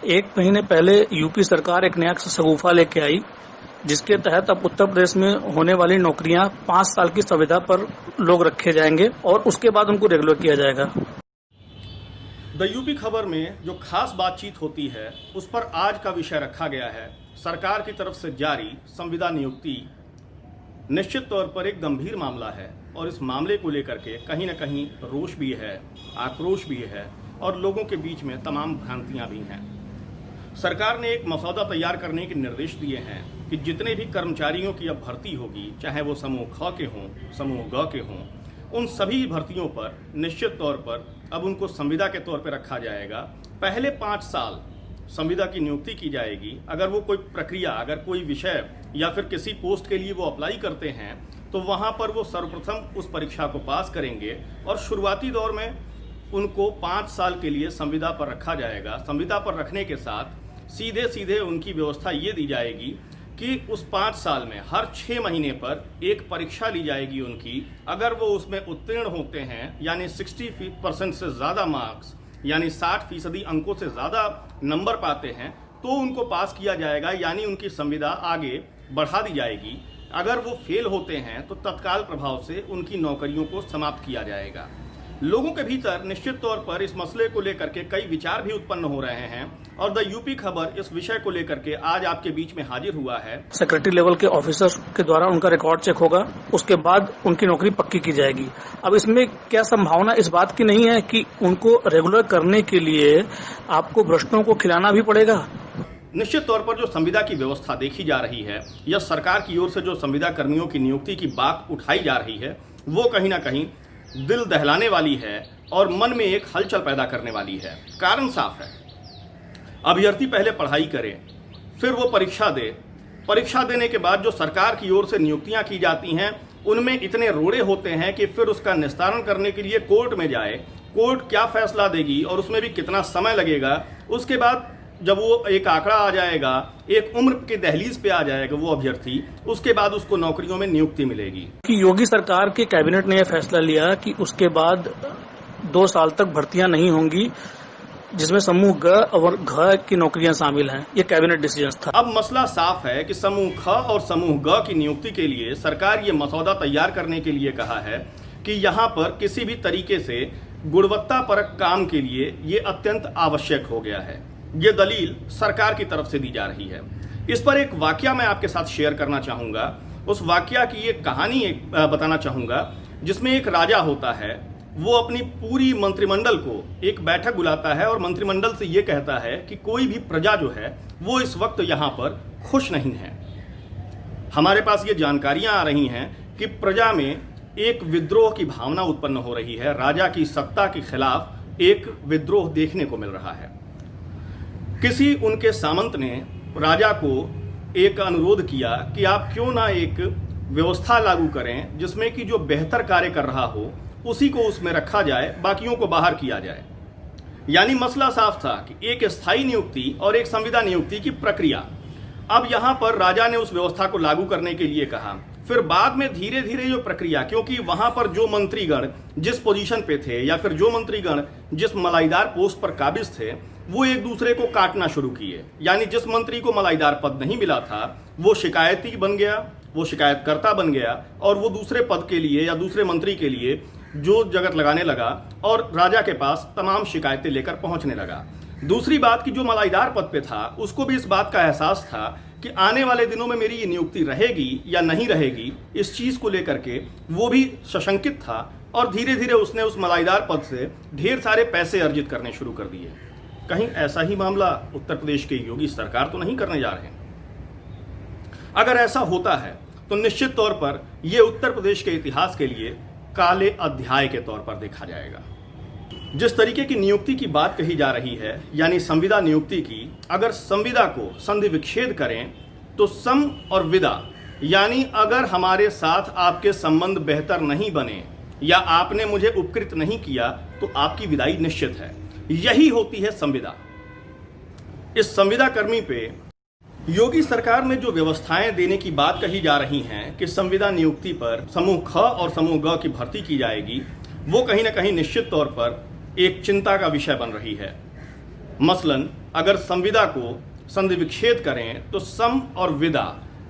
एक महीने पहले यूपी सरकार एक नया शगुफा लेके आई, जिसके तहत अब उत्तर प्रदेश में होने वाली नौकरियां 5 साल की संविदा पर लोग रखे जाएंगे और उसके बाद उनको रेगुलर किया जाएगा। द यूपी खबर में जो खास बातचीत होती है उस पर आज का विषय रखा गया है सरकार की तरफ से जारी संविदा नियुक्ति। निश्चित तौर पर एक गंभीर मामला है और इस मामले को लेकर के कहीं न कहीं रोष भी है, आक्रोश भी है और लोगों के बीच में तमाम भ्रांतियां भी हैं। सरकार ने एक मसौदा तैयार करने के निर्देश दिए हैं कि जितने भी कर्मचारियों की अब भर्ती होगी, चाहे वो समूह ख के हों, समूह ग के हों, उन सभी भर्तियों पर निश्चित तौर पर अब उनको संविदा के तौर पर रखा जाएगा। पहले 5 साल संविदा की नियुक्ति की जाएगी। अगर वो कोई प्रक्रिया, अगर कोई विषय या फिर किसी पोस्ट के लिए वो अप्लाई करते हैं तो वहाँ पर वो सर्वप्रथम उस परीक्षा को पास करेंगे और शुरुआती दौर में उनको 5 साल के लिए संविदा पर रखा जाएगा। संविदा पर रखने के साथ सीधे सीधे उनकी व्यवस्था ये दी जाएगी कि उस 5 साल में हर 6 महीने पर एक परीक्षा ली जाएगी उनकी। अगर वो उसमें उत्तीर्ण होते हैं, यानी 60% से ज़्यादा मार्क्स, यानी 60% अंकों से ज़्यादा नंबर पाते हैं, तो उनको पास किया जाएगा, यानी उनकी संविदा आगे बढ़ा दी जाएगी। अगर वो फेल होते हैं तो तत्काल प्रभाव से उनकी नौकरियों को समाप्त किया जाएगा। लोगों के भीतर निश्चित तौर पर इस मसले को लेकर के कई विचार भी उत्पन्न हो रहे हैं और द यूपी खबर इस विषय को लेकर के आज आपके बीच में हाजिर हुआ है। सेक्रेटरी लेवल के ऑफिसर्स के द्वारा उनका रिकॉर्ड चेक होगा, उसके बाद उनकी नौकरी पक्की की जाएगी। अब इसमें क्या संभावना इस बात की नहीं है कि उनको रेगुलर करने के लिए आपको भ्रष्टों को खिलाना भी पड़ेगा? निश्चित तौर पर जो संविदा की व्यवस्था देखी जा रही है या सरकार की ओर से जो संविदा कर्मियों की नियुक्ति की बात उठाई जा रही है, वो कहीं ना कहीं दिल दहलाने वाली है और मन में एक हलचल पैदा करने वाली है। कारण साफ है, अभ्यर्थी पहले पढ़ाई करे, फिर वो परीक्षा दे। परीक्षा देने के बाद जो सरकार की ओर से नियुक्तियां की जाती हैं उनमें इतने रोड़े होते हैं कि फिर उसका निस्तारण करने के लिए कोर्ट में जाए। कोर्ट क्या फैसला देगी और उसमें भी कितना समय लगेगा। उसके बाद जब वो एक आंकड़ा आ जाएगा, एक उम्र के दहलीज पे आ जाएगा वो अभ्यर्थी, उसके बाद उसको नौकरियों में नियुक्ति मिलेगी। कि योगी सरकार के कैबिनेट ने यह फैसला लिया कि उसके बाद 2 साल तक भर्तियां नहीं होंगी जिसमें समूह ग और घ की नौकरियां शामिल हैं। ये कैबिनेट डिसीजन था। अब मसला साफ है कि समूह ख और समूह ग की नियुक्ति के लिए सरकार ये मसौदा तैयार करने के लिए कहा है कि यहाँ पर किसी भी तरीके से गुणवत्तापरक काम के लिए ये अत्यंत आवश्यक हो गया है। ये दलील सरकार की तरफ से दी जा रही है। इस पर एक वाकया मैं आपके साथ शेयर करना चाहूंगा। उस वाकया की एक कहानी बताना चाहूंगा जिसमें एक राजा होता है। वो अपनी पूरी मंत्रिमंडल को एक बैठक बुलाता है और मंत्रिमंडल से ये कहता है कि कोई भी प्रजा जो है वो इस वक्त यहाँ पर खुश नहीं है। हमारे पास ये जानकारियां आ रही हैं कि प्रजा में एक विद्रोह की भावना उत्पन्न हो रही है। राजा की सत्ता के खिलाफ एक विद्रोह देखने को मिल रहा है। किसी उनके सामंत ने राजा को एक अनुरोध किया कि आप क्यों ना एक व्यवस्था लागू करें जिसमें कि जो बेहतर कार्य कर रहा हो उसी को उसमें रखा जाए, बाकियों को बाहर किया जाए। यानी मसला साफ था कि एक स्थायी नियुक्ति और एक संविदा नियुक्ति की प्रक्रिया। अब यहां पर राजा ने उस व्यवस्था को लागू करने के लिए कहा। फिर बाद में धीरे धीरे जो प्रक्रिया, क्योंकि वहां पर जो मंत्रीगण जिस पोजीशन पे थे या फिर जो मंत्रीगण जिस मलाईदार पोस्ट पर काबिज थे, वो एक दूसरे को काटना शुरू किए। यानी जिस मंत्री को मलाईदार पद नहीं मिला था वो शिकायती बन गया, वो शिकायतकर्ता बन गया और वो दूसरे पद के लिए या दूसरे मंत्री के लिए जो जगत लगाने लगा और राजा के पास तमाम शिकायतें लेकर पहुंचने लगा। दूसरी बात कि जो मलाईदार पद पे था उसको भी इस बात का एहसास था कि आने वाले दिनों में मेरी ये नियुक्ति रहेगी या नहीं रहेगी, इस चीज को लेकर के वो भी सशंकित था और धीरे धीरे उसने उस मलाईदार पद से ढेर सारे पैसे अर्जित करने शुरू कर दिए। कहीं ऐसा ही मामला उत्तर प्रदेश के योगी सरकार तो नहीं करने जा रहे हैं? अगर ऐसा होता है तो निश्चित तौर पर यह उत्तर प्रदेश के इतिहास के लिए काले अध्याय के तौर पर देखा जाएगा। जिस तरीके की नियुक्ति की बात कही जा रही है, यानी संविदा नियुक्ति की, अगर संविदा को संधि विच्छेद करें तो सम और विदा, यानी अगर हमारे साथ आपके संबंध बेहतर नहीं बने या आपने मुझे उपकृत नहीं किया तो आपकी विदाई निश्चित है। यही होती है संविदा। इस संविदा कर्मी पे योगी सरकार में जो व्यवस्थाएं देने की बात कही जा रही हैं कि संविदा नियुक्ति पर समूह ख और समूह ग की भर्ती की जाएगी, वो कहीं ना कहीं निश्चित तौर पर एक चिंता का विषय बन रही है। मसलन अगर संविदा को संधि विच्छेद करें तो सम और विदा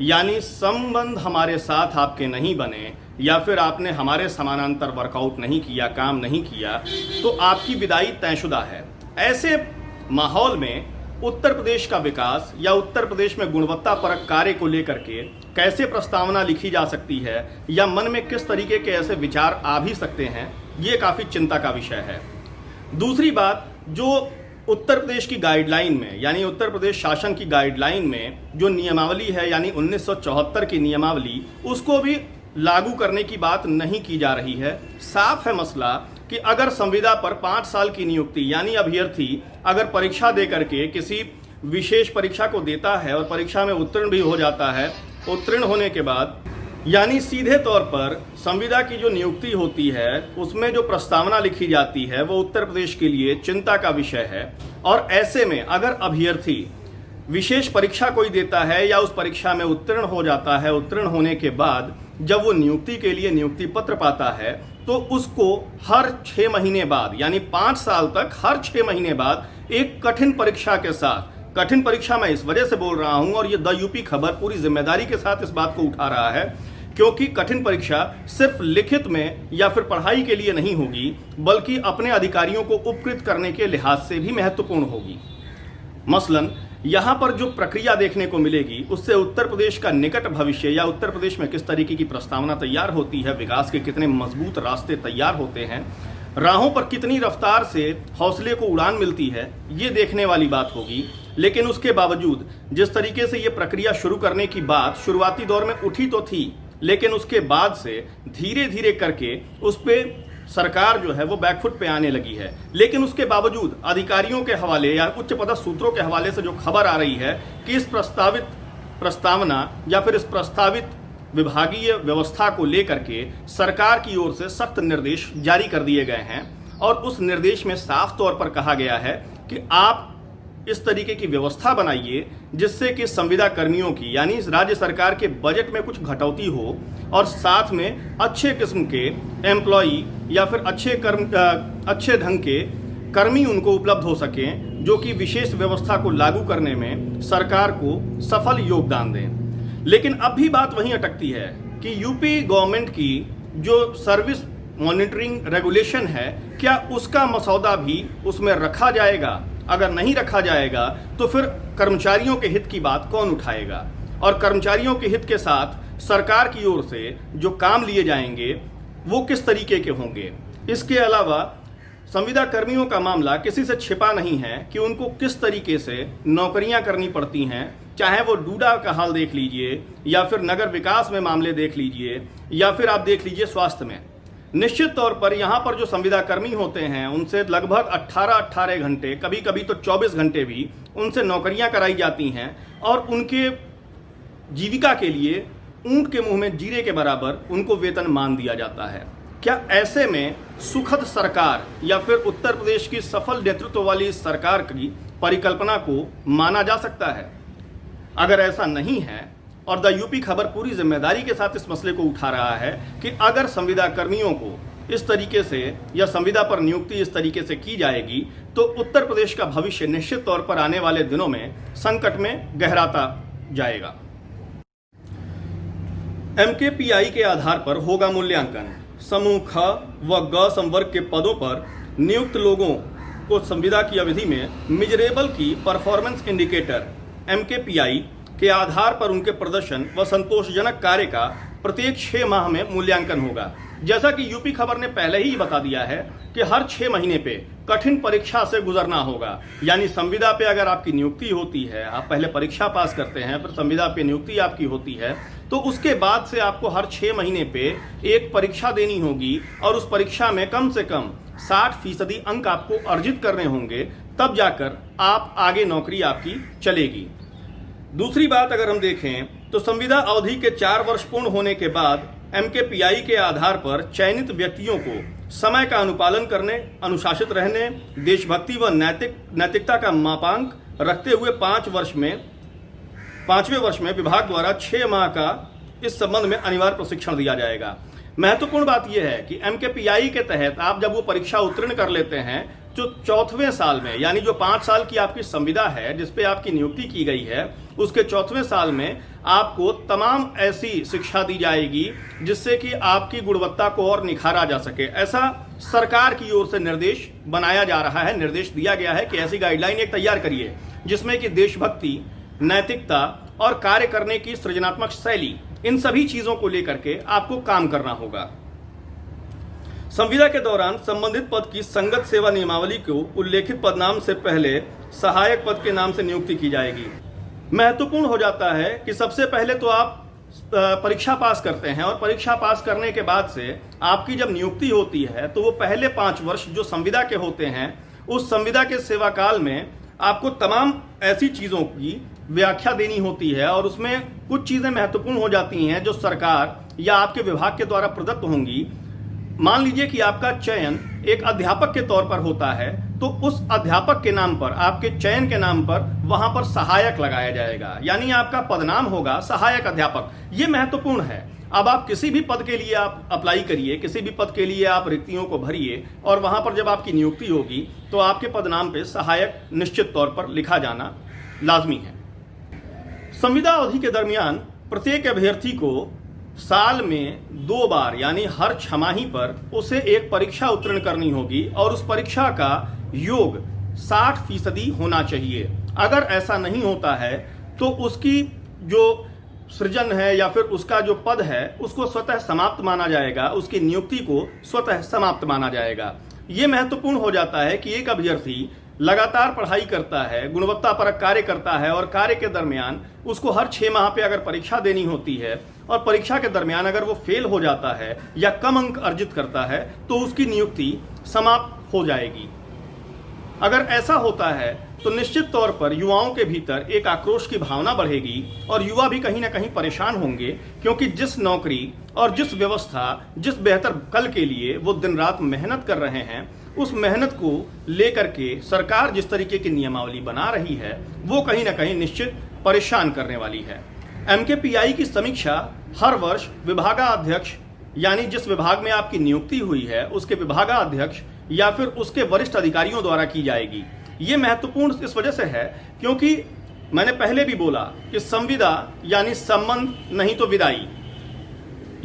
यानी संबंध हमारे साथ आपके नहीं बने या फिर आपने हमारे समानांतर वर्कआउट नहीं किया, काम नहीं किया, तो आपकी विदाई तयशुदा है। ऐसे माहौल में उत्तर प्रदेश का विकास या उत्तर प्रदेश में गुणवत्ता परक कार्य को लेकर के कैसे प्रस्तावना लिखी जा सकती है या मन में किस तरीके के ऐसे विचार आ भी सकते हैं, ये काफ़ी चिंता का विषय है। दूसरी बात, जो उत्तर प्रदेश की गाइडलाइन में यानी उत्तर प्रदेश शासन की गाइडलाइन में जो नियमावली है यानी 1974 की नियमावली, उसको भी लागू करने की बात नहीं की जा रही है। साफ है मसला कि अगर संविदा पर 5 साल की नियुक्ति यानी अभ्यर्थी अगर परीक्षा दे करके किसी विशेष परीक्षा को देता है और परीक्षा में उत्तीर्ण भी हो जाता है, उत्तीर्ण होने के बाद यानी सीधे तौर पर संविदा की जो नियुक्ति होती है उसमें जो प्रस्तावना लिखी जाती है वो उत्तर प्रदेश के लिए चिंता का विषय है। और ऐसे में अगर अभ्यर्थी विशेष परीक्षा कोई देता है या उस परीक्षा में उत्तीर्ण हो जाता है, उत्तीर्ण होने के बाद जब वो नियुक्ति के लिए नियुक्ति पत्र पाता है तो उसको हर 6 महीने बाद यानी 5 साल तक हर 6 महीने बाद एक कठिन परीक्षा के साथ, कठिन परीक्षा मैं इस वजह से बोल रहा हूं और ये द यूपी खबर पूरी जिम्मेदारी के साथ इस बात को उठा रहा है क्योंकि कठिन परीक्षा सिर्फ लिखित में या फिर पढ़ाई के लिए नहीं होगी बल्कि अपने अधिकारियों को उपकृत करने के लिहाज से भी महत्वपूर्ण होगी। मसलन यहां पर जो प्रक्रिया देखने को मिलेगी उससे उत्तर प्रदेश का निकट भविष्य या उत्तर प्रदेश में किस तरीके की प्रस्तावना तैयार होती है, विकास के कितने मजबूत रास्ते तैयार होते हैं, राहों पर कितनी रफ्तार से हौसले को उड़ान मिलती है, ये देखने वाली बात होगी। लेकिन उसके बावजूद जिस तरीके से ये प्रक्रिया शुरू करने की बात शुरुआती दौर में उठी तो थी, लेकिन उसके बाद से धीरे धीरे करके उस पर सरकार जो है वो बैकफुट पे आने लगी है। लेकिन उसके बावजूद अधिकारियों के हवाले या उच्च पदस्थ सूत्रों के हवाले से जो खबर आ रही है कि इस प्रस्तावित प्रस्तावना या फिर इस प्रस्तावित विभागीय व्यवस्था को लेकर के सरकार की ओर से सख्त निर्देश जारी कर दिए गए हैं और उस निर्देश में साफ तौर पर कहा गया है कि आप इस तरीके की व्यवस्था बनाइए जिससे कि संविदा कर्मियों की यानी राज्य सरकार के बजट में कुछ घटौती हो और साथ में अच्छे किस्म के एम्प्लॉई या फिर अच्छे ढंग के कर्मी उनको उपलब्ध हो सकें जो कि विशेष व्यवस्था को लागू करने में सरकार को सफल योगदान दें। लेकिन अब भी बात वहीं अटकती है कि यूपी गवर्नमेंट की जो सर्विस मॉनिटरिंग रेगुलेशन है, क्या उसका मसौदा भी उसमें रखा जाएगा? अगर नहीं रखा जाएगा तो फिर कर्मचारियों के हित की बात कौन उठाएगा और कर्मचारियों के हित के साथ सरकार की ओर से जो काम लिए जाएंगे वो किस तरीके के होंगे। इसके अलावा संविदा कर्मियों का मामला किसी से छिपा नहीं है कि उनको किस तरीके से नौकरियां करनी पड़ती हैं, चाहे वो डूडा का हाल देख लीजिए या फिर नगर विकास में मामले देख लीजिए या फिर आप देख लीजिए स्वास्थ्य में। निश्चित तौर पर यहाँ पर जो संविदा कर्मी होते हैं उनसे लगभग 18 घंटे, कभी कभी तो 24 घंटे भी उनसे नौकरियां कराई जाती हैं और उनके जीविका के लिए ऊंट के मुंह में जीरे के बराबर उनको वेतन मान दिया जाता है। क्या ऐसे में सुखद सरकार या फिर उत्तर प्रदेश की सफल नेतृत्व वाली सरकार की परिकल्पना को माना जा सकता है? अगर ऐसा नहीं है और द यूपी खबर पूरी जिम्मेदारी के साथ इस मसले को उठा रहा है कि अगर संविदा कर्मियों को इस तरीके से या संविदा पर नियुक्ति इस तरीके से की जाएगी तो उत्तर प्रदेश का भविष्य निश्चित तौर पर आने वाले दिनों में संकट में गहराता जाएगा। एमकेपीआई के आधार पर होगा मूल्यांकन। समूह ख व ग संवर्ग के पदों पर नियुक्त लोगों को संविदा की अवधि में मिजरेबल की परफॉर्मेंस इंडिकेटर एमकेपीआई के आधार पर उनके प्रदर्शन व संतोषजनक कार्य का प्रत्येक 6 माह में मूल्यांकन होगा। जैसा कि यूपी खबर ने पहले ही बता दिया है कि हर 6 महीने पे कठिन परीक्षा से गुजरना होगा। यानी संविदा पे अगर आपकी नियुक्ति होती है, आप पहले परीक्षा पास करते हैं, फिर संविदा पे नियुक्ति आपकी होती है, तो उसके बाद से आपको हर 6 महीने पे एक परीक्षा देनी होगी और उस परीक्षा में कम से कम 60% अंक आपको अर्जित करने होंगे, तब जाकर आप आगे नौकरी आपकी चलेगी। दूसरी बात अगर हम देखें तो संविदा अवधि के 4 वर्ष पूर्ण होने के बाद एमकेपीआई के आधार पर चयनित व्यक्तियों को समय का अनुपालन करने, अनुशासित रहने, देशभक्ति व नैतिकता का मापांक रखते हुए 5वें वर्ष में विभाग द्वारा 6 माह का इस संबंध में अनिवार्य प्रशिक्षण दिया जाएगा। महत्वपूर्ण बात यह है कि एमकेपीआई के तहत आप जब वो परीक्षा उत्तीर्ण कर लेते हैं जो 4वें साल में, यानी जो 5 साल की आपकी संविदा है जिसपे आपकी नियुक्ति की गई है, उसके 4वें साल में आपको तमाम ऐसी शिक्षा दी जाएगी जिससे कि आपकी गुणवत्ता को और निखारा जा सके। ऐसा सरकार की ओर से निर्देश बनाया जा रहा है, निर्देश दिया गया है कि ऐसी गाइडलाइन एक तैयार करिए जिसमें कि देशभक्ति, नैतिकता और कार्य करने की सृजनात्मक शैली, इन सभी चीजों को लेकर के आपको काम करना होगा। संविदा के दौरान संबंधित पद की संगत सेवा नियमावली को उल्लेखित पदनाम से पहले सहायक पद के नाम से नियुक्ति की जाएगी। महत्वपूर्ण हो जाता है कि सबसे पहले तो आप परीक्षा पास करते हैं और परीक्षा पास करने के बाद से आपकी जब नियुक्ति होती है तो वो पहले 5 वर्ष जो संविदा के होते हैं, उस संविदा के सेवा काल में आपको तमाम ऐसी चीजों की व्याख्या देनी होती है और उसमें कुछ चीजें महत्वपूर्ण हो जाती हैं जो सरकार या आपके विभाग के द्वारा प्रदत्त होंगी। मान लीजिए कि आपका चयन एक अध्यापक के तौर पर होता है, तो उस अध्यापक के नाम पर, आपके चयन के नाम पर वहां पर सहायक लगाया जाएगा, यानी आपका पदनाम होगा सहायक अध्यापक। ये महत्वपूर्ण है। अब आप किसी भी पद के लिए आप अप्लाई करिए, किसी भी पद के लिए आप रिक्तियों को भरिए और वहां पर जब आपकी नियुक्ति होगी तो आपके पदनाम पे सहायक निश्चित तौर पर लिखा जाना लाजमी है। संविदा अवधि के दरमियान प्रत्येक अभ्यर्थी को साल में 2 बार यानी हर छमाही पर उसे एक परीक्षा उत्तीर्ण करनी होगी और उस परीक्षा का योग 60% होना चाहिए। अगर ऐसा नहीं होता है तो उसकी जो सृजन है या फिर उसका जो पद है उसको स्वतः समाप्त माना जाएगा, उसकी नियुक्ति को स्वतः समाप्त माना जाएगा। ये महत्वपूर्ण हो जाता है कि एक अभ्यर्थी लगातार पढ़ाई करता है, गुणवत्तापरक कार्य करता है और कार्य के दरमियान उसको हर 6 माह पे अगर परीक्षा देनी होती है और परीक्षा के दरमियान अगर वो फेल हो जाता है या कम अंक अर्जित करता है तो उसकी नियुक्ति समाप्त हो जाएगी। अगर ऐसा होता है तो निश्चित तौर पर युवाओं के भीतर एक आक्रोश की भावना बढ़ेगी और युवा भी कहीं ना कहीं परेशान होंगे, क्योंकि जिस नौकरी और जिस व्यवस्था, जिस बेहतर कल के लिए वो दिन रात मेहनत कर रहे हैं, उस मेहनत को लेकर के सरकार जिस तरीके की नियमावली बना रही है वो कहीं ना कहीं निश्चित परेशान करने वाली है। MKPI की समीक्षा हर वर्ष विभागाध्यक्ष, यानी जिस विभाग में आपकी नियुक्ति हुई है उसके विभागाध्यक्ष या फिर उसके वरिष्ठ अधिकारियों द्वारा की जाएगी। ये महत्वपूर्ण इस वजह से है क्योंकि मैंने पहले भी बोला कि संविदा यानी संबंध नहीं तो विदाई।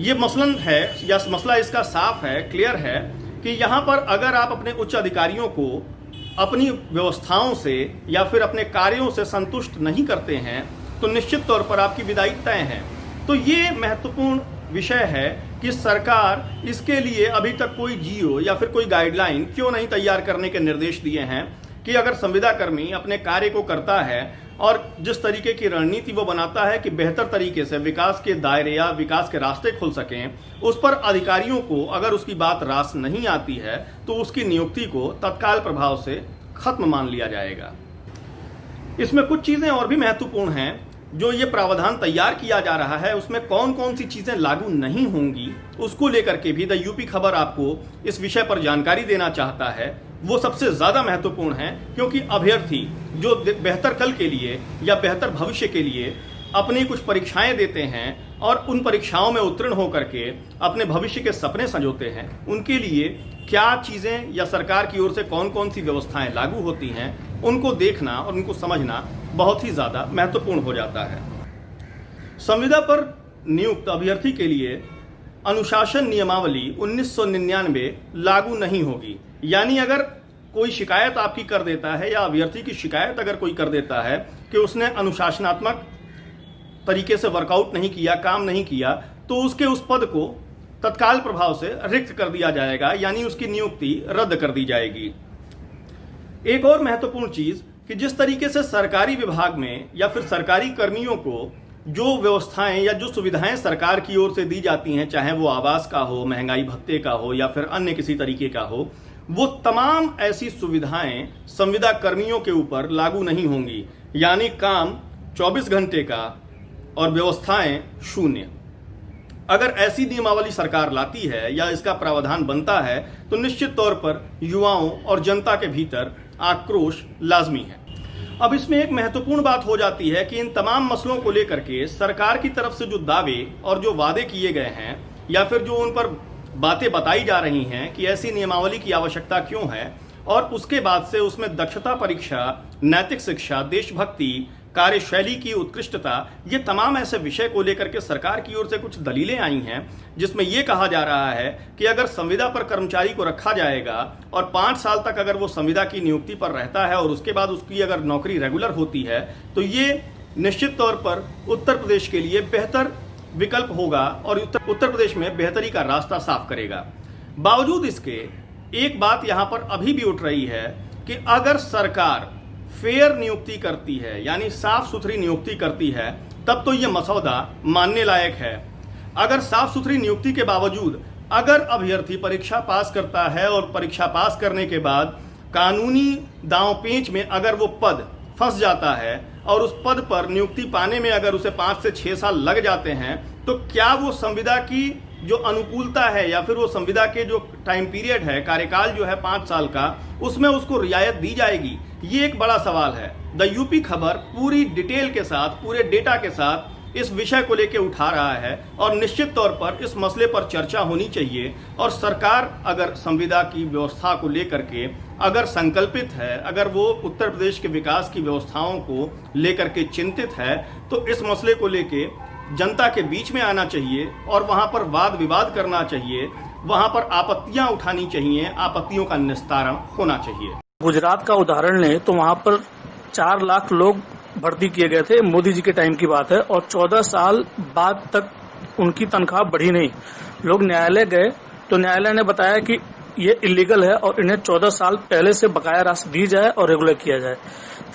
ये मसलन है या मसला इसका साफ है, क्लियर है कि यहाँ पर अगर आप अपने उच्च अधिकारियों को अपनी व्यवस्थाओं से या फिर अपने कार्यों से संतुष्ट नहीं करते हैं तो निश्चित तौर पर आपकी विदाई तय है। तो ये महत्वपूर्ण विषय है कि सरकार इसके लिए अभी तक कोई जीओ या फिर कोई गाइडलाइन क्यों नहीं तैयार करने के निर्देश दिए हैं कि अगर संविदा कर्मी अपने कार्य को करता है और जिस तरीके की रणनीति वो बनाता है कि बेहतर तरीके से विकास के दायरे या विकास के रास्ते खुल सकें, उस पर अधिकारियों को अगर उसकी बात रास नहीं आती है तो उसकी नियुक्ति को तत्काल प्रभाव से खत्म मान लिया जाएगा। इसमें कुछ चीजें और भी महत्वपूर्ण हैं। जो ये प्रावधान तैयार किया जा रहा है उसमें कौन कौन सी चीजें लागू नहीं होंगी उसको लेकर के भी द यूपी खबर आपको इस विषय पर जानकारी देना चाहता है। वो सबसे ज्यादा महत्वपूर्ण है क्योंकि अभ्यर्थी जो बेहतर कल के लिए या बेहतर भविष्य के लिए अपनी कुछ परीक्षाएं देते हैं और उन परीक्षाओं में उत्तीर्ण होकर के अपने भविष्य के सपने संजोते हैं, उनके लिए क्या चीजें या सरकार की ओर से कौन कौन सी व्यवस्थाएं लागू होती हैं, उनको देखना और उनको समझना बहुत ही ज्यादा महत्वपूर्ण हो जाता है। संविदा पर नियुक्त अभ्यर्थी के लिए अनुशासन नियमावली 1999 लागू नहीं होगी। यानी अगर कोई शिकायत आपकी कर देता है या अभ्यर्थी की शिकायत अगर कोई कर देता है कि उसने अनुशासनात्मक तरीके से वर्कआउट नहीं किया, काम नहीं किया, तो उसके उस पद को तत्काल प्रभाव से रिक्त कर दिया जाएगा, यानी उसकी नियुक्ति रद्द कर दी जाएगी। एक और महत्वपूर्ण चीज कि जिस तरीके से सरकारी विभाग में या फिर सरकारी कर्मियों को जो व्यवस्थाएं या जो सुविधाएं सरकार की ओर से दी जाती हैं, चाहे वो आवास का हो, महंगाई भत्ते का हो या फिर अन्य किसी तरीके का हो, वो तमाम ऐसी सुविधाएं संविदा कर्मियों के ऊपर लागू नहीं होंगी। यानी काम 24 घंटे का और व्यवस्थाएं 0। अगर ऐसी नियमावली सरकार लाती है या इसका प्रावधान बनता है तो निश्चित तौर पर युवाओं और जनता के भीतर आक्रोश लाजमी है। अब इसमें एक महत्वपूर्ण बात हो जाती है कि इन तमाम मसलों को लेकर के सरकार की तरफ से जो दावे और जो वादे किए गए हैं या फिर जो उन पर बातें बताई जा रही हैं कि ऐसी नियमावली की आवश्यकता क्यों है, और उसके बाद से उसमें दक्षता परीक्षा, नैतिक शिक्षा, देशभक्ति, कार्यशैली की उत्कृष्टता, ये तमाम ऐसे विषय को लेकर के सरकार की ओर से कुछ दलीलें आई हैं जिसमें यह कहा जा रहा है कि अगर संविदा पर कर्मचारी को रखा जाएगा और 5 साल तक अगर वो संविदा की नियुक्ति पर रहता है और उसके बाद उसकी अगर नौकरी रेगुलर होती है तो ये निश्चित तौर पर उत्तर प्रदेश के लिए बेहतर विकल्प होगा और उत्तर प्रदेश में बेहतरी का रास्ता साफ करेगा। बावजूद इसके एक बात यहां पर अभी भी उठ रही है कि अगर सरकार फेयर नियुक्ति करती है, यानी साफ सुथरी नियुक्ति करती है, तब तो यह मसौदा मानने लायक है। अगर साफ सुथरी नियुक्ति के बावजूद अगर अभ्यर्थी परीक्षा पास करता है और परीक्षा पास करने के बाद कानूनी दांव-पेंच में अगर वो पद फंस जाता है और उस पद पर नियुक्ति पाने में अगर उसे 5 से 6 साल लग जाते हैं, तो क्या वो संविदा की जो अनुकूलता है या फिर वो संविदा के जो टाइम पीरियड है, कार्यकाल जो है 5 साल का, उसमें उसको रियायत दी जाएगी? ये एक बड़ा सवाल है। द यूपी खबर पूरी डिटेल के साथ, पूरे डेटा के साथ इस विषय को लेकर उठा रहा है और निश्चित तौर पर इस मसले पर चर्चा होनी चाहिए। और सरकार अगर संविदा की व्यवस्था को लेकर के अगर संकल्पित है, अगर वो उत्तर प्रदेश के विकास की व्यवस्थाओं को लेकर के चिंतित है, तो इस मसले को लेके जनता के बीच में आना चाहिए और वहां पर वाद विवाद करना चाहिए, वहां पर आपत्तियां उठानी चाहिए, आपत्तियों का निस्तारण होना चाहिए। गुजरात का उदाहरण लें तो वहां पर 4 लाख लोग भर्ती किए गए थे, मोदी जी के टाइम की बात है, और 14 साल बाद तक उनकी तनख्वाह बढ़ी नहीं। लोग न्यायालय गए तो न्यायालय ने बताया कि ये इलीगल है और इन्हें 14 साल पहले से बकाया राशि दी जाए और रेगुलर किया जाए।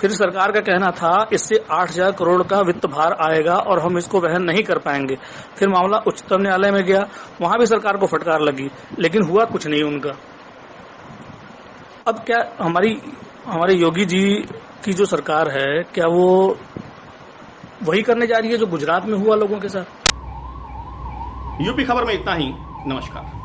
फिर सरकार का कहना था इससे 8,000 करोड़ का वित्त भार आएगा और हम इसको वहन नहीं कर पाएंगे। फिर मामला उच्चतम न्यायालय में गया, वहां भी सरकार को फटकार लगी, लेकिन हुआ कुछ नहीं उनका। अब क्या हमारे योगी जी की जो सरकार है, क्या वो वही करने जा रही है जो गुजरात में हुआ लोगों के साथ? यूपी खबर में इतना ही। नमस्कार।